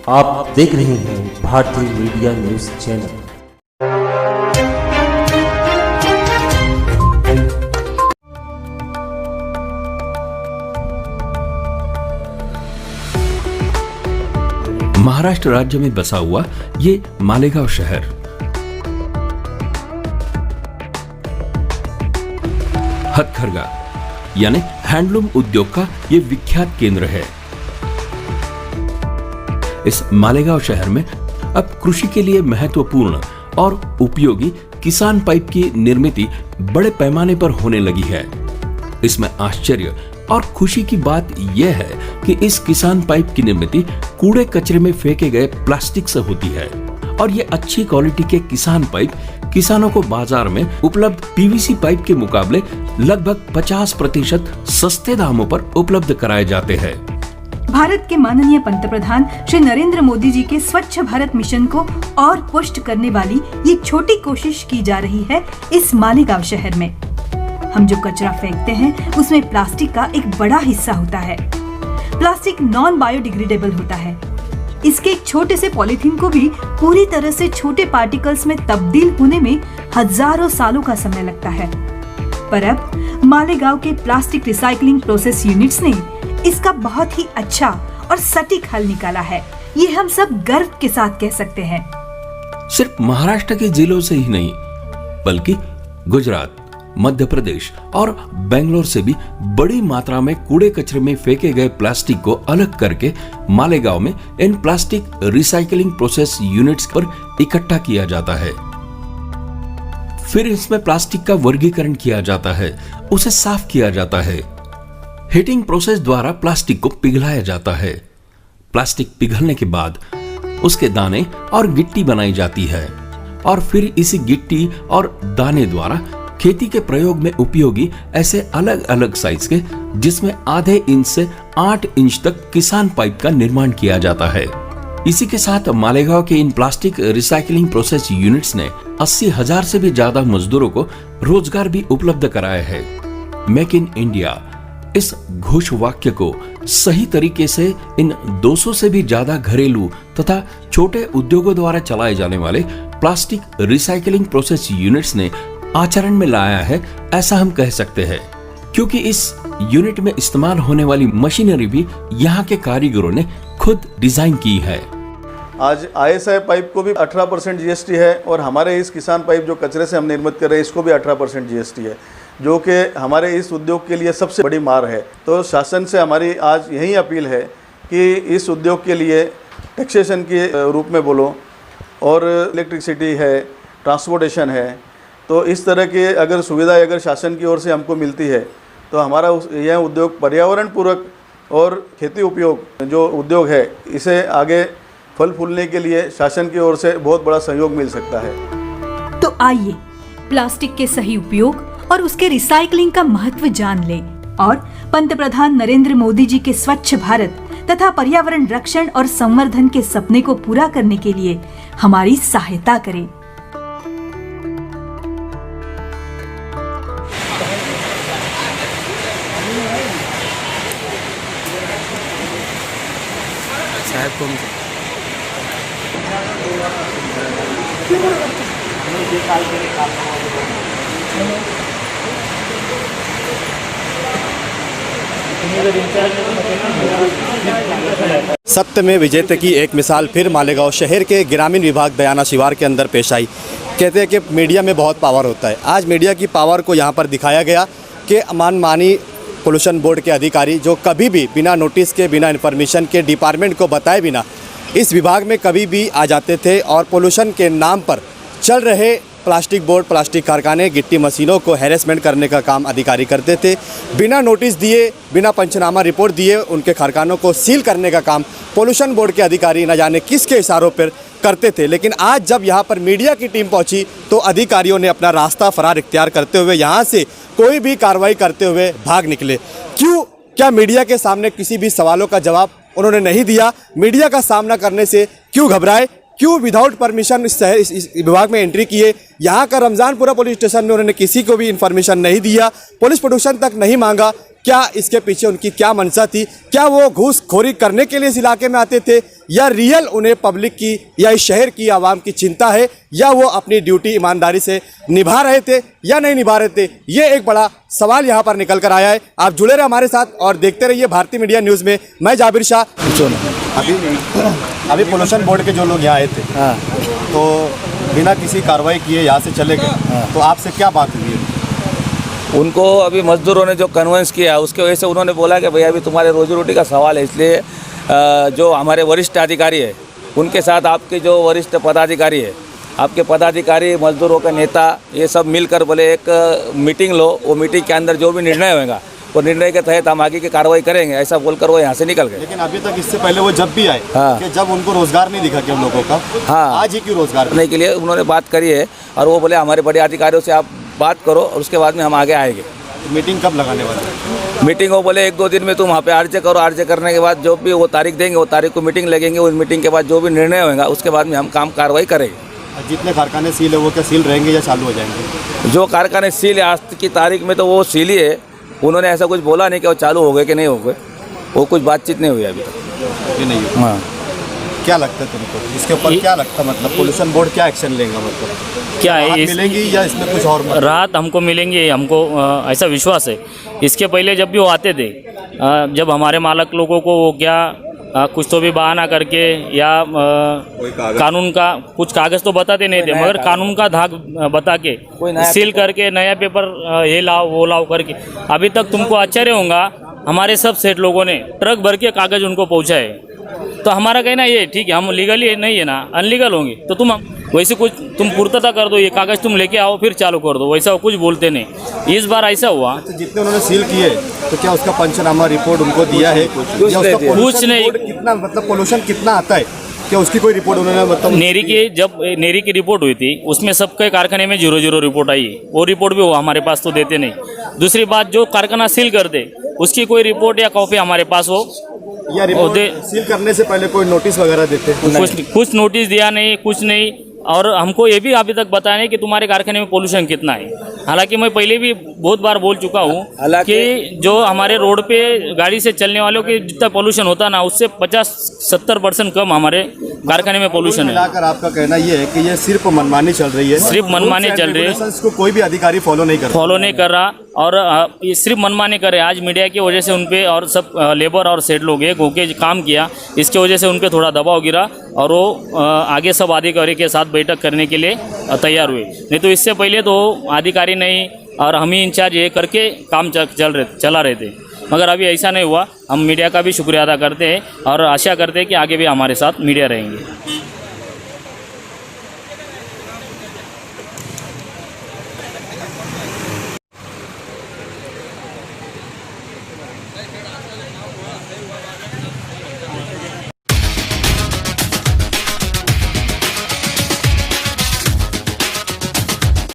आप देख रहे हैं भारतीय मीडिया न्यूज चैनल। महाराष्ट्र राज्य में बसा हुआ ये मालेगांव शहर हथकरघा यानी हैंडलूम उद्योग का ये विख्यात केंद्र है। इस मालेगांव शहर में अब कृषि के लिए महत्वपूर्ण और उपयोगी किसान पाइप की निर्मित बड़े पैमाने पर होने लगी है। इसमें आश्चर्य और खुशी की बात यह है कि इस किसान पाइप की निर्मित कूड़े कचरे में फेंके गए प्लास्टिक से होती है और ये अच्छी क्वालिटी के किसान पाइप किसानों को बाजार में उपलब्ध पीवीसी पाइप के मुकाबले लगभग 50% सस्ते दामों पर उपलब्ध कराए जाते हैं। भारत के माननीय पंतप्रधान श्री नरेंद्र मोदी जी के स्वच्छ भारत मिशन को और पुष्ट करने वाली ये छोटी कोशिश की जा रही है इस मालेगांव शहर में। हम जो कचरा फेंकते हैं उसमें प्लास्टिक का एक बड़ा हिस्सा होता है। प्लास्टिक नॉन बायोडिग्रेडेबल होता है। इसके एक छोटे से पॉलीथीन को भी पूरी तरह से छोटे पार्टिकल्स में तब्दील होने में हजारों सालों का समय लगता है। पर अब मालेगांव के प्लास्टिक रिसाइकलिंग प्रोसेस यूनिट्स ने इसका बहुत ही अच्छा और सटीक हल निकाला है। ये हम सब गर्व के साथ कह सकते हैं। सिर्फ महाराष्ट्र के जिलों से ही नहीं बल्कि गुजरात, मध्य प्रदेश और बेंगलोर से भी बड़ी मात्रा में कूड़े कचरे में फेंके गए प्लास्टिक को अलग करके मालेगांव में इन प्लास्टिक रिसाइकलिंग प्रोसेस यूनिट्स पर इकट्ठा किया जाता है। फिर इसमें प्लास्टिक का वर्गीकरण किया जाता है, उसे साफ किया जाता है। हीटिंग प्रोसेस द्वारा प्लास्टिक को पिघलाया जाता है। प्लास्टिक पिघलने के बाद उसके दाने और गिट्टी बनाई जाती है और फिर इसी गिट्टी और दाने द्वारा खेती के प्रयोग में उपयोगी ऐसे अलग अलग साइज के जिसमें आधे इंच से 8 इंच तक किसान पाइप का निर्माण किया जाता है। इसी के साथ मालेगांव के इन प्लास्टिक रिसाइकलिंग प्रोसेस यूनिट्स ने 80,000 से भी ज्यादा मजदूरों को रोजगार भी उपलब्ध कराया है। मेक इन इंडिया इस घोष वाक्य को सही तरीके से इन 200 से भी ज्यादा घरेलू तथा छोटे उद्योगों द्वारा चलाए जाने वाले प्लास्टिक रिसाइकलिंग प्रोसेस यूनिट्स ने आचरण में लाया है, ऐसा हम कह सकते हैं, क्योंकि इस यूनिट में इस्तेमाल होने वाली मशीनरी भी यहाँ के कारीगरों ने खुद डिजाइन की है। आज ISI पाइप को भी 18% GST है और हमारे इस किसान पाइप जो कचरे से हम निर्मित कर रहे हैं इसको भी 18% GST है, जो कि हमारे इस उद्योग के लिए सबसे बड़ी मार है। तो शासन से हमारी आज यही अपील है कि इस उद्योग के लिए टैक्सेशन के रूप में बोलो और इलेक्ट्रिसिटी है, ट्रांसपोर्टेशन है, तो इस तरह के अगर सुविधाएं अगर शासन की ओर से हमको मिलती है तो हमारा यह उद्योग पर्यावरण पूरक और खेती उपयोग जो उद्योग है इसे आगे फल फूलने के लिए शासन की ओर से बहुत बड़ा सहयोग मिल सकता है। तो आइए प्लास्टिक के सही उपयोग और उसके रिसाइकलिंग का महत्व जान लें और पंतप्रधान नरेंद्र मोदी जी के स्वच्छ भारत तथा पर्यावरण रक्षण और संवर्धन के सपने को पूरा करने के लिए हमारी सहायता करें। सत्य में विजेता की एक मिसाल फिर मालेगांव शहर के ग्रामीण विभाग दयाना शिवार के अंदर पेश आई। कहते हैं कि मीडिया में बहुत पावर होता है। आज मीडिया की पावर को यहाँ पर दिखाया गया कि मनमानी पोल्यूशन बोर्ड के अधिकारी जो कभी भी बिना नोटिस के, बिना इन्फॉर्मेशन के, डिपार्टमेंट को बताए बिना इस विभाग में कभी भी आ जाते थे और पोल्यूशन के नाम पर चल रहे प्लास्टिक बोर्ड, प्लास्टिक कारखाने, गिट्टी मशीनों को हैरेसमेंट करने का काम अधिकारी करते थे। बिना नोटिस दिए, बिना पंचनामा रिपोर्ट दिए उनके कारखानों को सील करने का काम पोल्यूशन बोर्ड के अधिकारी न जाने किसके इशारों पर करते थे। लेकिन आज जब यहाँ पर मीडिया की टीम पहुँची तो अधिकारियों ने अपना रास्ता फरार इख्तियार करते हुए यहाँ से कोई भी कार्रवाई करते हुए भाग निकले। क्यों? क्या मीडिया के सामने किसी भी सवालों का जवाब उन्होंने नहीं दिया? मीडिया का सामना करने से क्यों घबराए? क्यों विदाउट परमिशन इस विभाग में एंट्री किए। यहाँ का रमज़ानपुरा पुलिस स्टेशन में उन्होंने किसी को भी इन्फॉर्मेशन नहीं दिया, पुलिस प्रोटेक्शन तक नहीं मांगा। क्या इसके पीछे उनकी क्या मंशा थी? क्या वो घूसखोरी करने के लिए इस इलाके में आते थे, या रियल उन्हें पब्लिक की या इस शहर की आवाम की चिंता है, या वो अपनी ड्यूटी ईमानदारी से निभा रहे थे या नहीं निभा रहे थे? ये एक बड़ा सवाल यहाँ पर निकल कर आया है। आप जुड़े रहे हमारे साथ और देखते रहिए भारतीय मीडिया न्यूज़ में। मैं जाबिर शाह। अभी पोल्यूशन बोर्ड के जो लोग यहाँ आए थे, तो बिना किसी कार्रवाई किए यहाँ से चले गए, तो आपसे क्या बात हुई है? उनको अभी मजदूरों ने जो कन्वेंस किया उसके वजह से उन्होंने बोला कि भैया अभी तुम्हारे रोजी रोटी का सवाल है, इसलिए जो हमारे वरिष्ठ अधिकारी है उनके साथ आपके जो वरिष्ठ पदाधिकारी है, आपके पदाधिकारी, मजदूरों के नेता, ये सब मिलकर बोले एक मीटिंग लो, वो मीटिंग के अंदर जो भी निर्णय होगा वो निर्णय के तहत हम आगे की कार्रवाई करेंगे, ऐसा बोलकर वो यहाँ से निकल गए। लेकिन अभी तक इससे पहले वो जब भी आए, कि जब उनको रोजगार नहीं दिखा क्या लोगों का, आज ही क्यों रोजगार करने के लिए उन्होंने बात करी है, और वो बोले हमारे बड़े अधिकारियों से आप बात करो और उसके बाद में हम आगे आएंगे। मीटिंग कब लगाने वाले? मीटिंग वो बोले 1-2 दिन में तुम वहाँ पे आरजे करो, आरजे करने के बाद जो भी वो तारीख देंगे वो तारीख को मीटिंग लगेंगे, उस मीटिंग के बाद जो भी निर्णय होगा उसके बाद में हम काम कार्रवाई करेंगे। जितने कारखाने सील है वो क्या सील रहेंगे या चालू हो जाएंगे? जो कारखाने सील है आज की तारीख में तो वो सील ही है, उन्होंने ऐसा कुछ बोला नहीं कि वो चालू हो गए कि नहीं हो गए, वो कुछ बातचीत नहीं हुई अभी तक। ये नहीं हुई। हाँ, क्या लगता है तुमको इसके ऊपर? क्या लगता है, मतलब पोल्यूशन बोर्ड क्या एक्शन लेगा? मतलब क्या है मिलेंगी या इसमें कुछ और राहत हमको मिलेंगे, हमको ऐसा विश्वास है। इसके पहले जब भी वो आते थे, जब हमारे मालक लोगों को वो क्या कुछ तो भी बहाना करके या कानून का कुछ कागज़ तो बताते नहीं थे, मगर कानून का धाक बता के सील करके नया पेपर ये लाओ वो लाओ करके, अभी तक तुमको आश्चर्य होगा हमारे सब सेठ लोगों ने ट्रक भर के कागज़ उनको पहुँचाए। तो हमारा कहना ये ठीक है, हम लीगली नहीं है ना, अनलीगल होंगे तो तुम वैसे कुछ तुम पूर्तता कर दो, ये कागज़ तुम लेके आओ फिर चालू कर दो, वैसा कुछ बोलते नहीं। इस बार ऐसा हुआ। तो जितने उन्होंने सील किए तो क्या उसका पंचनामा रिपोर्ट उनको दिया है? कुछ नहीं। कितना मतलब पोल्यूशन कितना आता है, क्या उसकी कोई रिपोर्ट उन्होंने मतलब? नेरी की जब नेरी की रिपोर्ट हुई थी उसमें सबके कारखाने में 0-0 रिपोर्ट आई, वो रिपोर्ट भी हुआ हमारे पास तो देते नहीं। दूसरी बात, जो कारखाना सील कर दे उसकी कोई रिपोर्ट या कॉपी हमारे पास हो या रिपोर्ट सील करने से पहले कोई नोटिस वगैरह देते? कुछ नोटिस दिया नहीं, कुछ नहीं। और हमको ये भी अभी तक बताया नहीं कि तुम्हारे कारखाने में पोल्यूशन कितना है। हालांकि मैं पहले भी बहुत बार बोल चुका हूँ कि जो हमारे रोड पे गाड़ी से चलने वालों के जितना पोल्यूशन होता ना, उससे 50-70% कम हमारे कारखाने में पोल्यूशन है। मिलाकर आपका कहना ये है कि ये सिर्फ मनमानी चल रही है, सिर्फ मनमानी चल रही है, इसको कोई भी अधिकारी फॉलो नहीं कर रहा और ये सिर्फ मनमानी कर रहे हैं। आज मीडिया की वजह से उनपे और सब लेबर और सेठ लोग एक होके काम किया, इसकी वजह से उनपे थोड़ा दबाव गिरा और वो आगे सब अधिकारी के साथ बैठक करने के लिए तैयार हुए। नहीं तो इससे पहले तो अधिकारी नहीं और हम ही इंचार्ज ये करके काम चला रहे थे, मगर अभी ऐसा नहीं हुआ। हम मीडिया का भी शुक्रिया अदा करते हैं और आशा करते हैं कि आगे भी हमारे साथ मीडिया रहेंगे।